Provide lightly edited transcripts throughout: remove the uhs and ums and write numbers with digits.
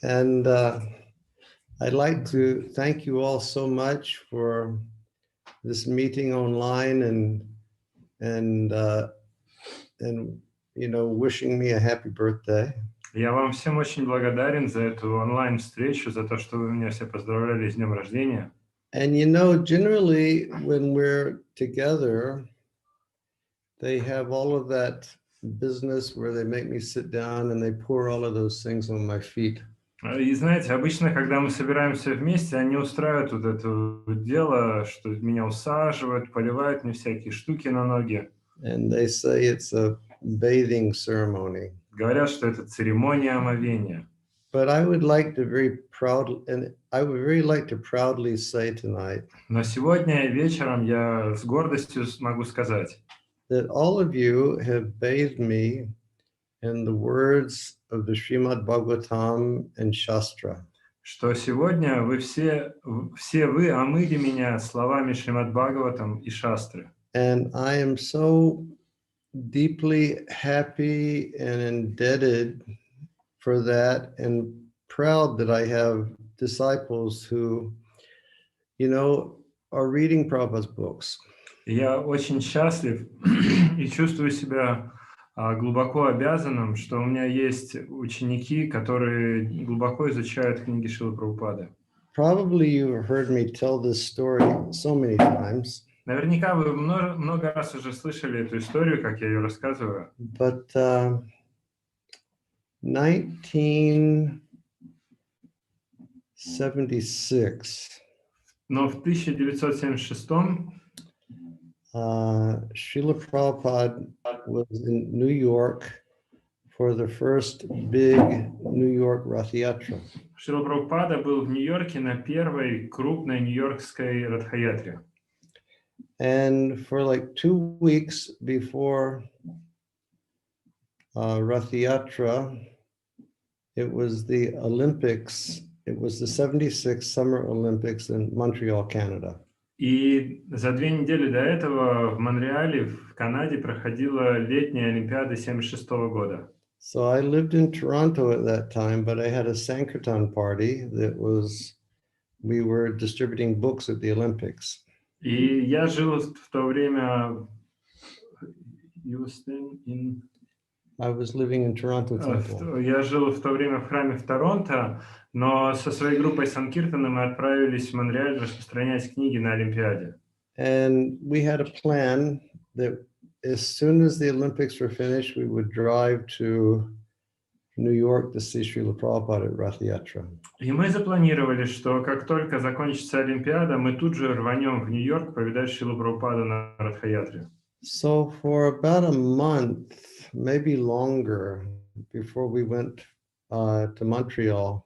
And I'd like to thank you all so much for this meeting online and wishing me a happy birthday. Я вам всем очень благодарен за эту онлайн-встречу, за то, что вы меня все поздравляли с днем рождения. And generally when we're together, they have all of that business where they make me sit down and they pour all of those things on my feet. И знаете, обычно, когда мы собираемся вместе, они устраивают вот это дело, что меня усаживают, поливают мне всякие штуки на ноги. And they say it's a bathing ceremony. Говорят, что это церемония омовения. But I would like to very like to proudly say tonight. Но сегодня вечером я с гордостью могу сказать, that all of you have bathed me in the words of the Srimad Bhagavatam and Shastra. Что сегодня вы все вы омыли меня словами Шримад Бхагаватам и Шастры. And I am so deeply happy and indebted for that and proud that I have disciples who, are reading Prabhupada's books. Я очень счастлив и чувствую себя глубоко обязанным, что у меня есть ученики, которые глубоко изучают книги Шрилы Прабхупады. Probably you've heard me tell this story so many times. Наверняка вы много раз уже слышали эту историю, как я ее рассказываю. But 1976. Но в 1976 Srila Prabhupada was in New York for the first big New York Rath Yatra. Шрила Прабхупада был в Нью-Йорке на первой крупной нью-йоркской Радха-ятре. And for like 2 weeks before Rath Yatra, it was the Olympics. It was the 76th Summer Olympics in Montreal, Canada. И за 2 недели до этого в Монреале, в Канаде, проходила летняя Олимпиада 1976 года. So I lived in Toronto at that time, but I had a Sankirtan party we were distributing books at the Olympics. И я жил в то время... I was living in Toronto Temple. Я жил в то время в храме в Торонто, но со своей группой Санкиртана мы отправились в Монреаль распространять книги на Олимпиаде. And we had a plan that as soon as the Olympics were finished, we would drive to New York to see Srila Prabhupada at Rath Yatra. И мы запланировали, что как только закончится Олимпиада, мы тут же рванем в Нью-Йорк повидать Шрилу Прабхупаду на Радха-ятре. So for about a month, maybe longer, before we went to Montreal,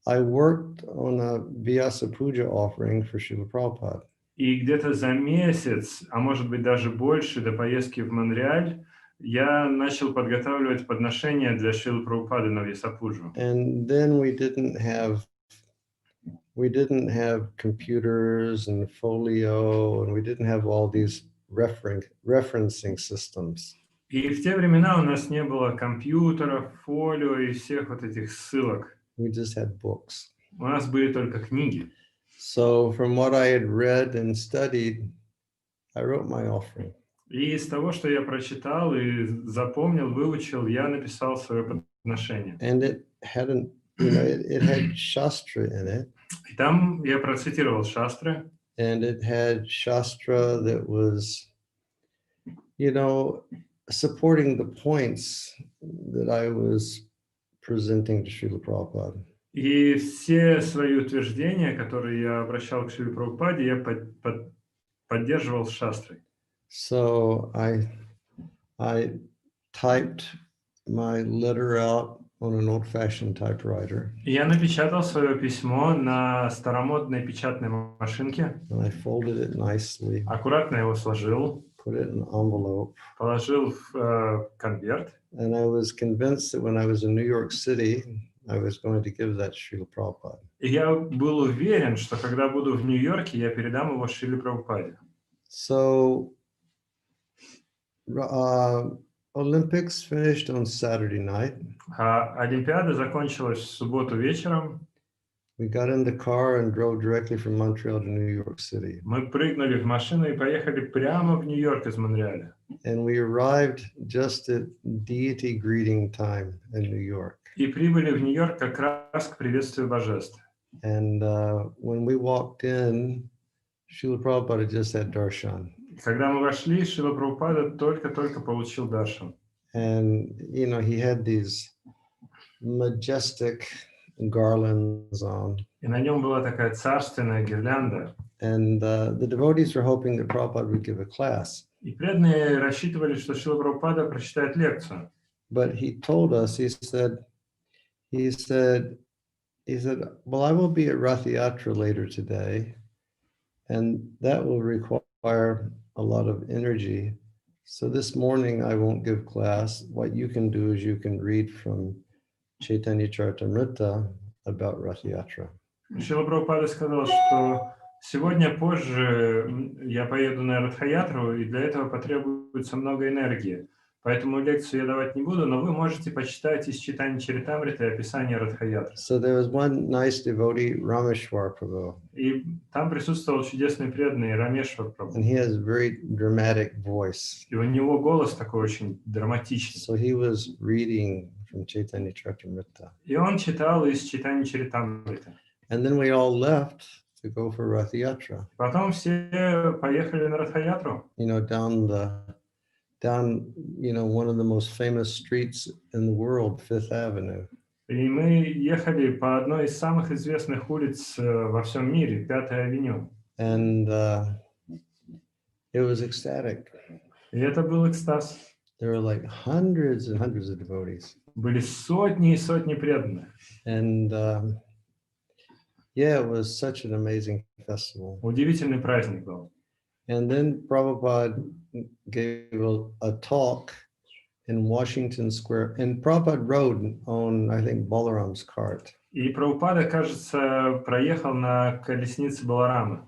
I worked on a Vyasa Puja offering for Srila Prabhupada. И где-то за месяц, а может быть даже больше, до поездки в Монреаль, я начал подготавливать подношения для Шрилы Прабхупады на Vyasa-пуджу. And then we didn't have computers and folio, and we didn't have all these referencing systems. И в те времена у нас не было компьютеров, фолио и всех вот этих ссылок. We just had books. У нас были только книги. So from what I had read and studied, I wrote my offering. И из того, что я прочитал и запомнил, выучил, я написал свое подношение. And it had it had Shastra in it. И там я процитировал Шастры. And it had Shastra that was, supporting the points that I was presenting to Srila Prabhupada. И все свои утверждения, которые я обращал к Шриле Прабхупаде, я поддерживал с Шастрой. So I typed my letter out on an old-fashioned typewriter. Я напечатал свое письмо на старомодной печатной машинке. And I folded it nicely. Аккуратно его сложил. Put it in an envelope. Положил в конверт. And I was convinced that when I was in New York City, I was going to give that to Srila Prabhupada. И я был уверен, что когда буду в Нью-Йорке, я передам его Шриле Прабхупаде. So Olympics finished on Saturday night. А Олимпиада закончилась в субботу вечером. We got in the car and drove directly from Montreal to New York City. Мы прыгнули в машину и поехали прямо в Нью-Йорк из Монреаля. And we arrived just at deity greeting time in New York. И прибыли в Нью-Йорк как раз к приветствию божеств. And when we walked in, Srila Prabhupada just had darshan. Когда мы вошли, Шрила Прабхупада только-только получил даршан. And, you know, he had these majestic garlands on. И на нем была такая царственная гирлянда. And the devotees were hoping that Prabhupada would give a class. И преданные рассчитывали, что Шрила Прабхупада прочитает лекцию. But he told us, he said, well, I will be at Rath Yatra later today, and that will require a lot of energy. So this morning I won't give class. What you can do is you can read from Chaitanya Charitamrita about Rath Yatra. Шрила Прабхупада сказал, что сегодня позже я поеду на Радха-ятру, и для этого потребуется много энергии. Поэтому лекцию я давать не буду, но вы можете почитать из читания Чаритамриты описание Радха-ятры. So there was one nice devotee, Rameshwar Prabhu. И там присутствовал чудесный преданный Рамешвар Прабху. And he has a very dramatic voice. И у него голос такой очень драматичный. So he was reading from Chaitanya Charitamrita. И он читал из читания Чаритамриты. And then we all left to go for Rath Yatra. Потом все поехали на Радха-ятру. You know, down, you know, one of the most famous streets in the world, Fifth Avenue. И мы ехали по одной из самых известных улиц во всем мире, Пятая авеню. And it was ecstatic. И это был экстаз. There were like hundreds and hundreds of devotees. Были сотни и сотни преданных. And yeah, it was such an amazing festival. Удивительный праздник был. And then Prabhupada gave a talk in Washington Square. And Prabhupada rode on, I think, Balaram's cart. И Прабхупада, кажется, проехал на колеснице Баларама.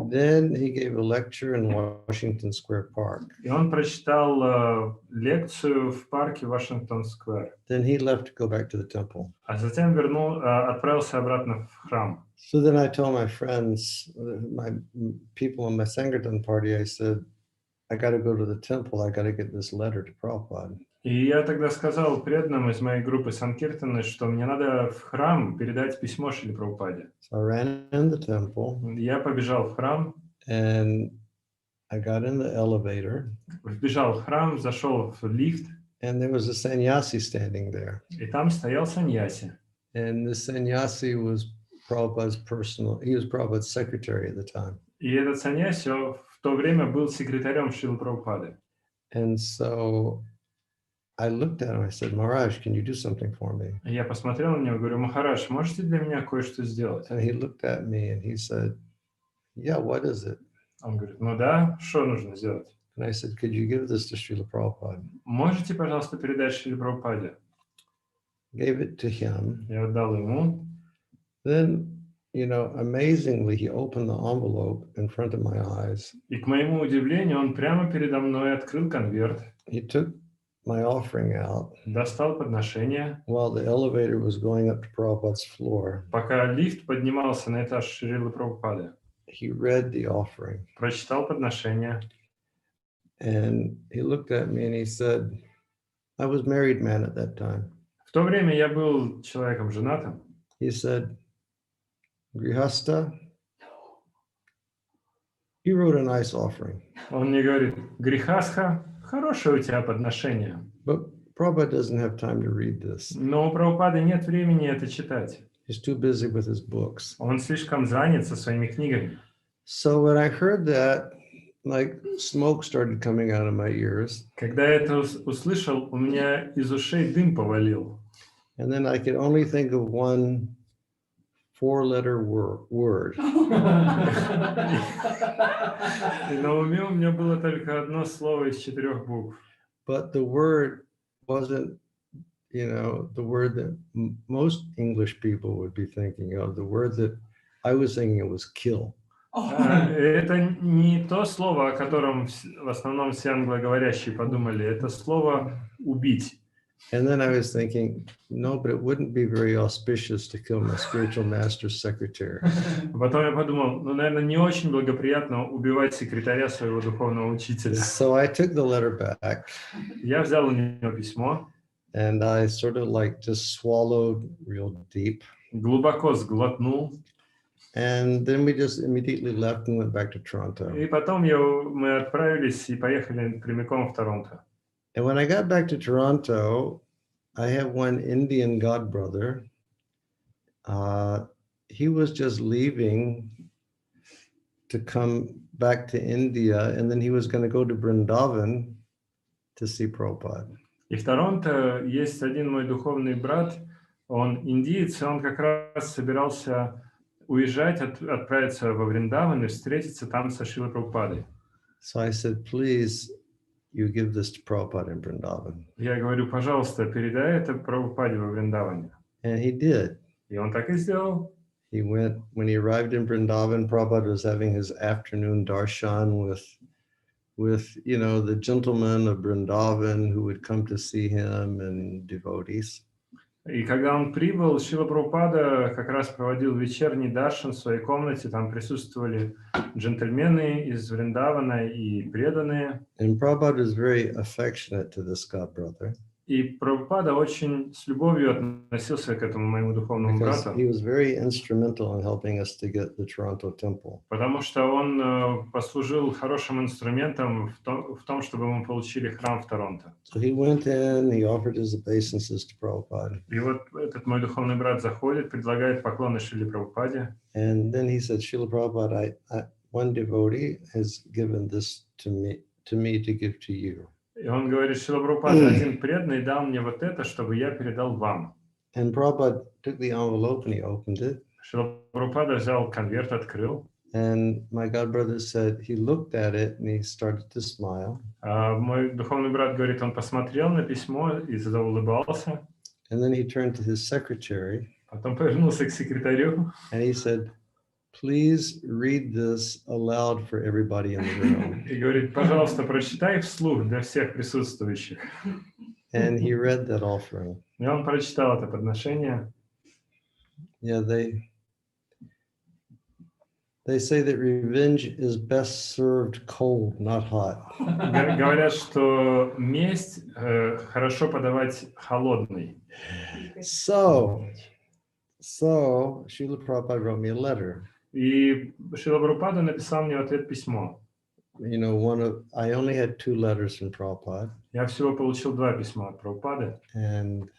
Then he gave a lecture in Washington Square Park. И он прочитал лекцию в парке Вашингтон-сквер. Then he left to go back to the temple. А затем отправился обратно в храм. So then I told my friends, my people in my Sankirtan party, I said, I got to go to the temple. I got to get this letter to Prabhupada. И я тогда сказал преданным из моей группы Санкиртаны, что мне надо в храм передать письмо Шриле Прабхупаде. So I ran in the temple. Я побежал в храм. And I got in the elevator. Вбежал в храм, зашел в лифт. And there was a sannyasi standing there. И там стоял саньяси. And the sannyasi was Prabhupada's he was Prabhupada's secretary at the time. И этот саньяси в то время был секретарем Шрилы Прабхупады. And so I looked at him, I said, Maharaj, can you do something for me? Я посмотрел на него, говорю, Махарадж, можете для меня кое-что сделать? And he looked at me and he said, yeah, what is it? Он говорит, ну да, что нужно сделать? And I said, could you give this to Srila Prabhupada? Можете, пожалуйста, передать Шриле Прабхупаде? Gave it to him. Я отдал ему. Then, you know, amazingly, he opened the envelope in front of my eyes. И к моему удивлению, он прямо передо мной открыл конверт. He took my offering out. Достал подношение. While the elevator was going up to Prabhupada's floor. Пока лифт поднимался на этаж Шрилы Прабхупады. He read the offering. Прочитал подношение. And he looked at me and he said, I was married man at that time. В то время я был человеком женатым. He said, Grihasta, you wrote a nice offering. Он мне говорит, Грихасха, хорошее у тебя подношение. But Prabhupada doesn't have time to read this. Но у Прабхупады нет времени это читать. He's too busy with his books. Он слишком занят со своими книгами. So when I heard that, like smoke started coming out of my ears. Когда я это услышал, у меня из ушей дым повалил. And then I could only think of one four-letter word. И на уме у меня было только одно слово из 4 букв. But the word wasn't, you know, the word that most English people would be thinking of. The word that I was thinking it was kill. Это не то слово, о котором в основном все англоговорящие подумали. Это слово «убить». And then I was thinking, no, but it wouldn't be very auspicious to kill my spiritual master's secretary. Потом я подумал, ну, наверное, не очень благоприятно убивать секретаря своего духовного учителя. So I took the letter back Я взял у него письмо, and I sort of like just swallowed real deep. глубоко сглотнул, And then we just immediately left and went back to Toronto. и потом мы отправились и поехали прямиком в Торонто. And when I got back to Toronto, I have one Indian god brother. He was just leaving to come back to India, and then he was going to go to Vrindavan to see Prabhupada. И в Торонто есть один мой духовный брат, он индиец, и он как раз собирался уезжать, отправиться во Вриндаван и встретиться там со Шрилой Прабхупадой. So I said, please, you give this to Prabhupada in Vrindavan. Я говорю, пожалуйста, передай это Прабхупаде во Вриндаване. And he did. И он так и сделал. He went, when he arrived in Vrindavan, Prabhupada was having his afternoon darshan with the gentlemen of Vrindavan who would come to see him and devotees. И когда он прибыл, Шрила Прабхупада как раз проводил вечерний даршан в своей комнате, там присутствовали джентльмены из Вриндавана и преданные. And Prabhupada was very affectionate to this god brother. И Прабхупада очень с любовью относился к этому моему духовному Because брату, he was very instrumental in helping us to get the Toronto temple. потому что он послужил хорошим инструментом в том, чтобы мы получили храм в Торонто. So he went in, he offered his obeisances to Prabhupada. И вот этот мой духовный брат заходит, предлагает поклоны Шриле Прабхупаде. And then he said, Srila Prabhupada, one devotee has given this to me to give to you. И он говорит, Шрила Прабхупада, один преданный дал мне вот это, чтобы я передал вам. And Prabhupada took the envelope and he opened it. Шрила Прабхупада взял конверт, открыл. And my god brother said he looked at it and he started to smile. Мой духовный брат говорит, он посмотрел на письмо и заулыбался. And then he turned to his secretary. Потом повернулся к секретарю. And he said, please read this aloud for everybody in the room. И говорит, пожалуйста, прочитай вслух для всех присутствующих. And he read that offering. И он прочитал это подношение. Yeah, they say that revenge is best served cold, not hot. Говорят, что месть хорошо подавать холодной. So Srila Prabhupada wrote me a letter. И Шрила Прабхупада написал мне в ответ письмо. I only had 2 letters from Prabhupada. Я всего получил 2 письма от Прабхупады. And,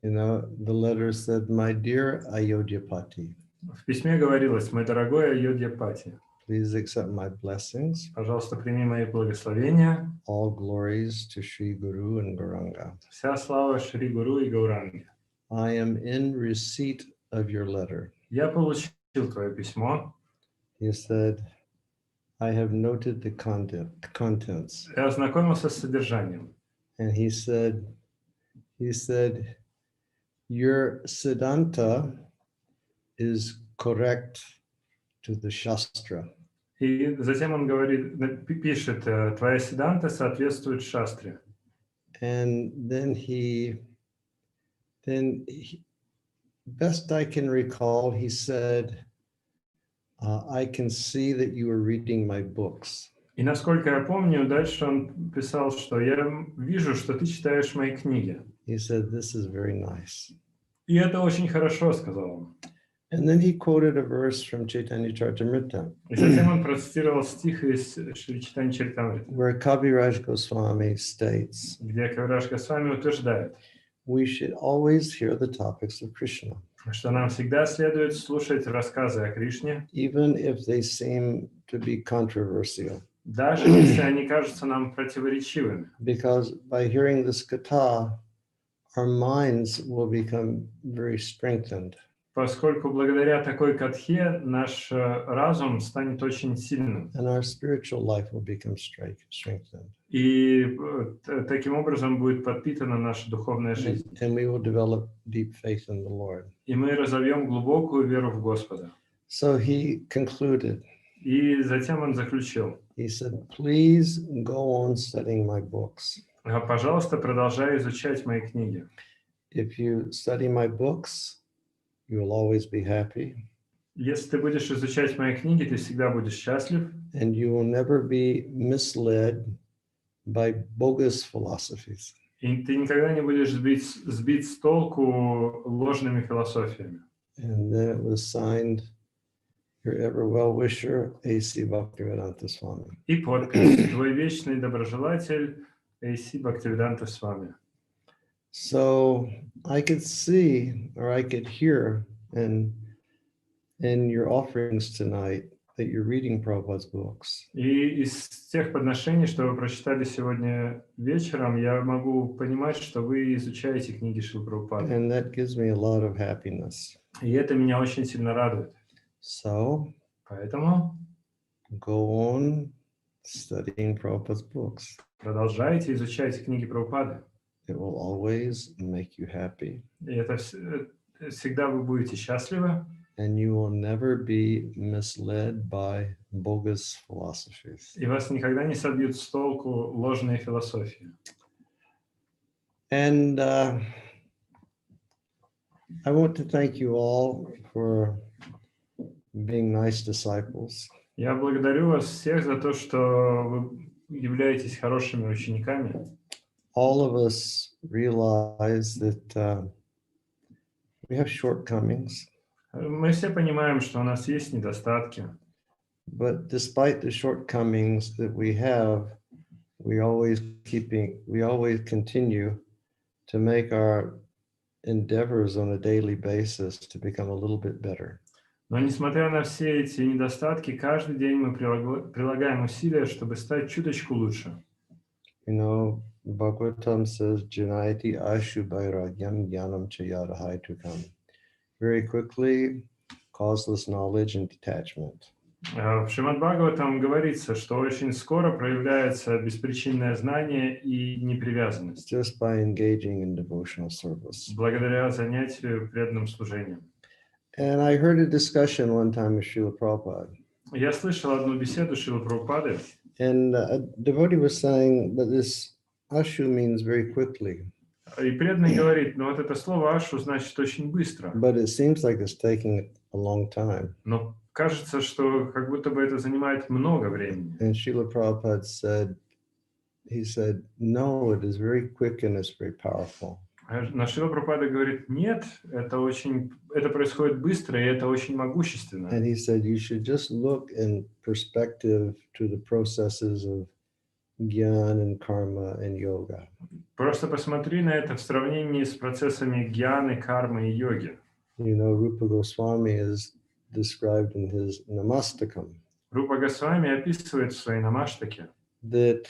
the letter said, my dear Ayodhyapati. В письме говорилось, мой дорогой Айодхьяпати, Please accept my blessings. пожалуйста, прими мои благословения. All glories to Sri Guru and Gauranga. Вся слава Шри Гуру и Гауранге. I am in receipt of your letter. Я получил твое письмо. He said, I have noted the contents. Я ознакомился с содержанием. And he said, your Siddhanta is correct to the Shastra. И затем он говорит, пишет, твоя сиддханта соответствует шастре. And then he, best I can recall, he said, I can see that you are reading my books. И насколько я помню, дальше он писал, что я вижу, что ты читаешь мои книги. He said, this is very nice. И это очень хорошо, сказал он. And then he quoted a verse from Chaitanya Charitamrita, И затем он процитировал стих из Шри Чайтанья Чаритамриты, where Kaviraj Goswami states, где Кавираж Госвами утверждает, we should always hear the topics of Krishna, что нам всегда следует слушать рассказы о Кришне, even if they seem to be controversial. даже если они кажутся нам противоречивыми. Because by hearing this katha, our minds will become very strengthened. Поскольку благодаря такой катхе наш разум станет очень сильным. And our spiritual life will become strengthened. И таким образом будет подпитана наша духовная жизнь. And we will develop deep faith in the Lord. И мы разовьем глубокую веру в Господа. So he concluded. И затем он заключил: He said, please go on studying my books. пожалуйста, продолжай изучать мои книги. If you study my books, you will always be happy. Если ты будешь изучать мои книги, ты всегда будешь счастлив, And you will never be misled by bogus philosophies. и ты никогда не будешь сбит с толку ложными философиями. And then it was signed, your ever well-wisher, A.C. Bhaktivedanta Swami. И подпись: твой вечный доброжелатель A.C. Бхактивиданта Свами. So I could see, or I could hear, and in your offerings tonight, that you're reading Prabhupada's books. И из тех подношений, что вы прочитали сегодня вечером, я могу понимать, что вы изучаете книги Шрилы Прабхупады. And that gives me a lot of happiness. И это меня очень сильно радует. So Поэтому go on studying Prabhupada's books. продолжайте изучать книги Прабхупады. It will always make you happy. И это всегда вы будете счастливы. And you will never be misled by bogus philosophies. И вас никогда не собьют с толку ложные философии. And I want to thank you all for being nice disciples. Я благодарю вас всех за то, что вы являетесь хорошими учениками. All of us realize that we have shortcomings. Мы все понимаем, что у нас есть недостатки. But despite the shortcomings that we have, we always continue to make our endeavors on a daily basis to become a little bit better. Но несмотря на все эти недостатки, каждый день мы прилагаем усилия, чтобы стать чуточку лучше. You know, Bhagavatam says, Janayati ashu vairagyam jnanam chayadahai tukam. Very quickly, causeless knowledge and detachment. В Шримад Бхагаватам говорится, что очень скоро проявляется беспричинное знание и непривязанность. Just by engaging in devotional service. Благодаря занятию преданным служением. And I heard a discussion one time with Srila Prabhupada. Я слышал одну беседу Шрилы Прабхупады. And a devotee was saying, but this ashu means very quickly. И преданный говорит, ну вот это слово ашу значит очень быстро. But it seems like it's taking a long time. Но кажется, что как будто бы это занимает много времени. And Srila Prabhupada said, he said, no, it is very quick and it's very powerful. Но Шрила Прабхупада говорит, нет, это происходит быстро, и это очень могущественно. And he said, you should just look in perspective to the processes of gyan and karma and yoga. Просто посмотри на это в сравнении с процессами гьяны, кармы и йоги. You know, Rupa Goswami is described in his Namastakam. Рупа Госвами описывает в своей намаштаке, that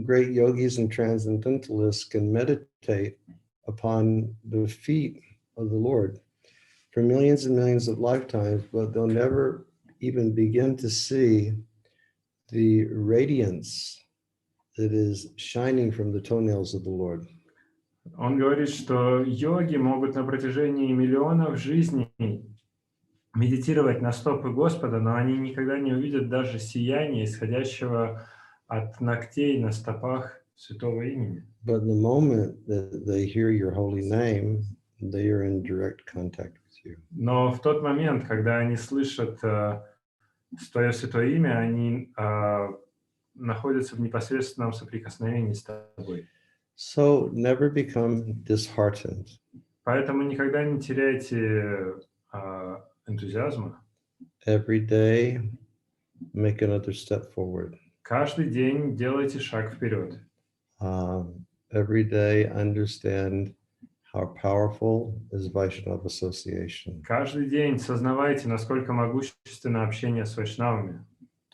great yogis and transcendentalists can meditate upon the feet of the Lord for millions and millions of lifetimes, but they'll never even begin to see the radiance that is shining from the toenails of the Lord. Он говорит, что йоги могут на протяжении миллионов жизней медитировать на стопы Господа, но они никогда не увидят даже сияния, исходящего от ногтей на стопах святого имени. But the moment that they hear your holy name, they are in direct contact with you. Но в тот момент, когда они слышат твое святое имя, они находятся в непосредственном соприкосновении с тобой. So never become disheartened. Поэтому никогда не теряйте энтузиазма. Every day, make another step forward. Каждый день делайте шаг вперед. Every day, understand how powerful is Vaishnava association. Каждый день сознавайте, насколько могущественно общение с вайшнавами.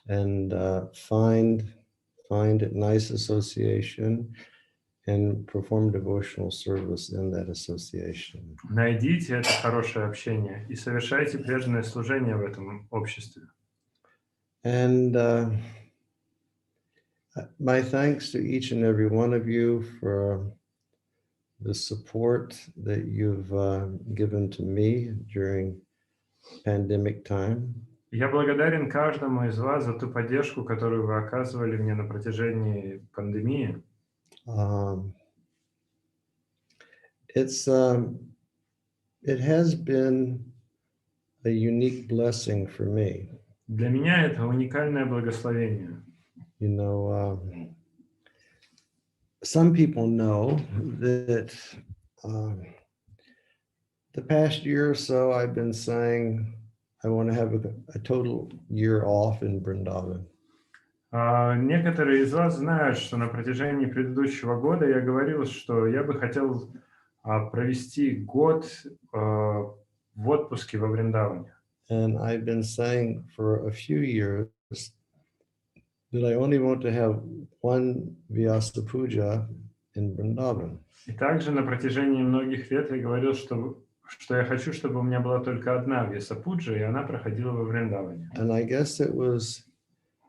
And find a nice association and perform devotional service in that association. Найдите это хорошее общение и совершайте преданное служение в этом обществе. And my thanks to each and every one of you for the support that you've given to me during pandemic time. Я благодарен каждому из вас за ту поддержку, которую вы оказывали мне на протяжении пандемии. It has been a unique blessing for me. Для меня это уникальное благословение. You know, some people know that the past year or so I've been saying I want to have a total year off in Vrindavan. Некоторые из вас знают, что на протяжении предыдущего года я говорил, что я бы хотел провести год в отпуске во Вриндаване. And I've been saying for a few years that I only want to have one Vyasa Puja in Vrindavan. И также на протяжении многих лет я говорил, что я хочу, чтобы у меня была только одна Vyasa Puja, и она проходила во Вриндаване. And I guess it was,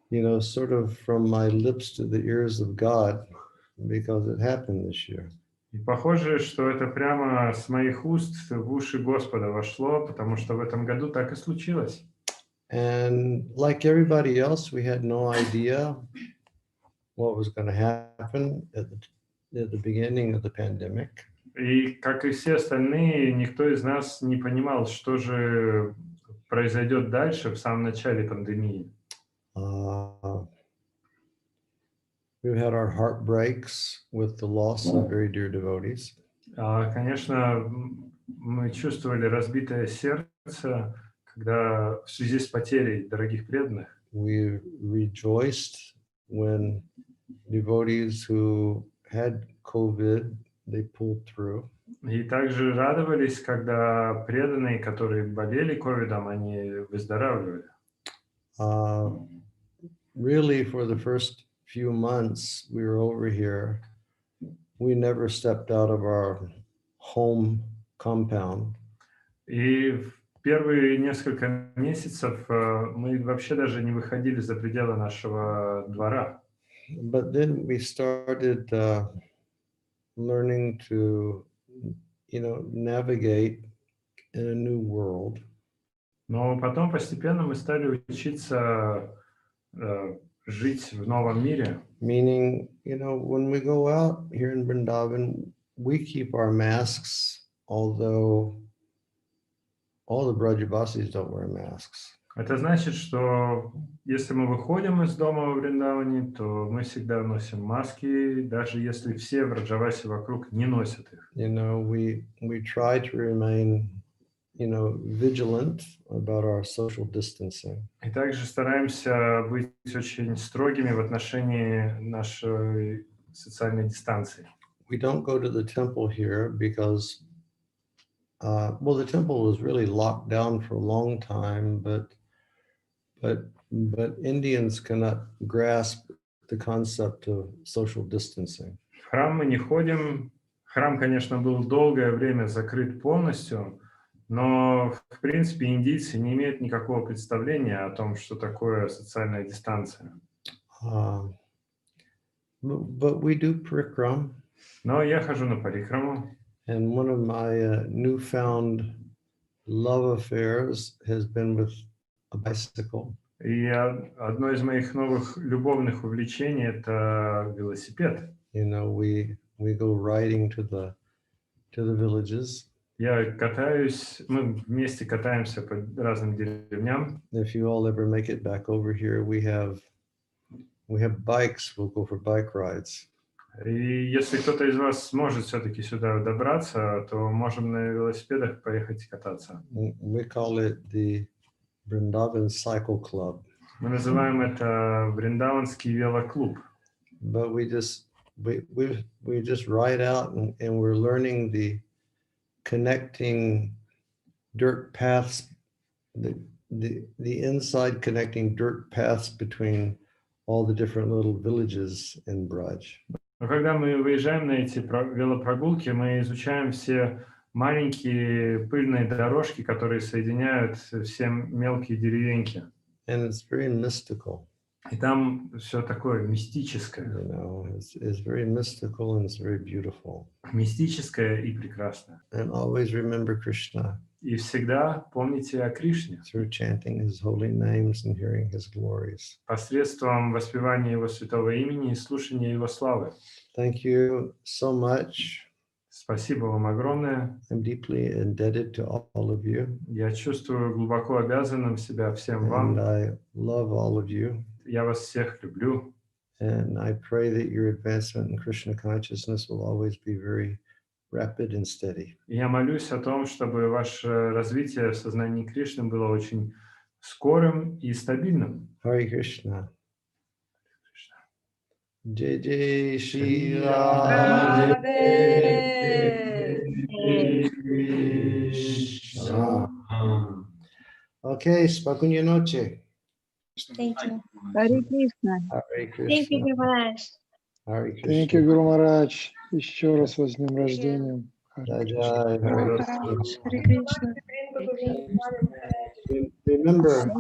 you know, sort of from my lips to the ears of God, because it happened this year. И похоже, что это прямо с моих уст в уши Господа вошло, потому что в этом году так и случилось. And like everybody else, we had no idea what was going to happen at the beginning of the pandemic. И как и все остальные, никто из нас не понимал, что же произойдет дальше в самом начале пандемии. We've had our heartbreaks with the loss of very dear devotees. Конечно, мы чувствовали разбитое сердце, когда в связи с потерей дорогих преданных. We rejoiced when devotees who had COVID, they pulled through. И также радовались, когда преданные, которые болели ковидом, они выздоравливали. Really, for the first few months we were over here, we never stepped out of our home compound. И в первые несколько месяцев мы вообще даже не выходили за пределы нашего двора. But then we started learning to, you know, navigate in a new world. Но потом постепенно мы стали учиться жить в новом мире. Meaning, you know, when we go out here in Vrindavan, we keep our masks, although all the Brajavasis don't wear masks. Это значит, что если мы выходим из дома в Вриндаване, то мы всегда носим маски, даже если все в Раджавасе вокруг не носят их. You know, we try to remain, you know, vigilant about our social distancing. И также стараемся быть очень строгими в отношении нашей социальной дистанции. We don't go to the temple here because, well, the temple was really locked down for a long time, but Indians cannot grasp the concept of social distancing. В храм мы не ходим. Храм, конечно, был долгое время закрыт полностью, но, в принципе, индийцы не имеют никакого представления о том, что такое социальная дистанция. But we do parikram. Но я хожу на парикраму. And one of my newfound love affairs has been with a bicycle. И одно из моих новых любовных увлечений – это велосипед. You know, we go riding to the villages. Я катаюсь, мы вместе катаемся по разным деревням. If you all ever make it back over here, we have bikes. We'll go for bike rides. И если кто-то из вас сможет все-таки сюда добраться, то можем на велосипедах поехать кататься. We call it the Vrindavan Cycle Club. Мы называем это Вриндаванский велоклуб. But we just ride out and we're learning the connecting dirt paths, the inside connecting dirt paths between all the different little villages in Braj. Но когда мы выезжаем на эти велопрогулки, мы изучаем все маленькие пыльные дорожки, которые соединяют все мелкие деревеньки. And it's very mystical. И там все такое мистическое. You know, it's very mystical and it's very beautiful. Мистическое и прекрасное. And always remember Krishna. И всегда помните о Кришне through chanting his holy names and hearing his glories. посредством воспевания Его святого имени и слушания Его славы. Thank you so much. Спасибо вам огромное. I'm deeply indebted to all of you, Я чувствую глубоко обязанным себя всем and вам. I love all of you. Я вас всех люблю. And I pray that your advancement in Krishna consciousness will always be very rapid and steady. И я молюсь о том, чтобы ваше развитие в сознании Кришны было очень скорым и стабильным. Hare Krishna. Jai Jai Shri Ram. Krishna. Okay, spokojnie noche. Thank you. Харе Кришна. Hare Thank you, Krishna. Guru Maharaj. Hare Thank you, Krishna. Guru Maharaj. Еще раз вас с днем рождения. Jai Jai. Hare Krishna. Hare Krishna. Remember,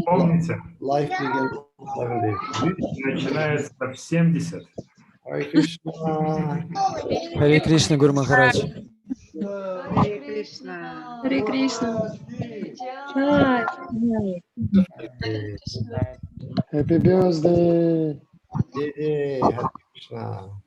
Помните, life begins at 70. жизнь начинается в 70. Hare Krishna. Харе Кришна, Гуру Махарадж. Харе Кришна. Hare Krishna. Happy birthday. Jai Jai. Hare Krishna.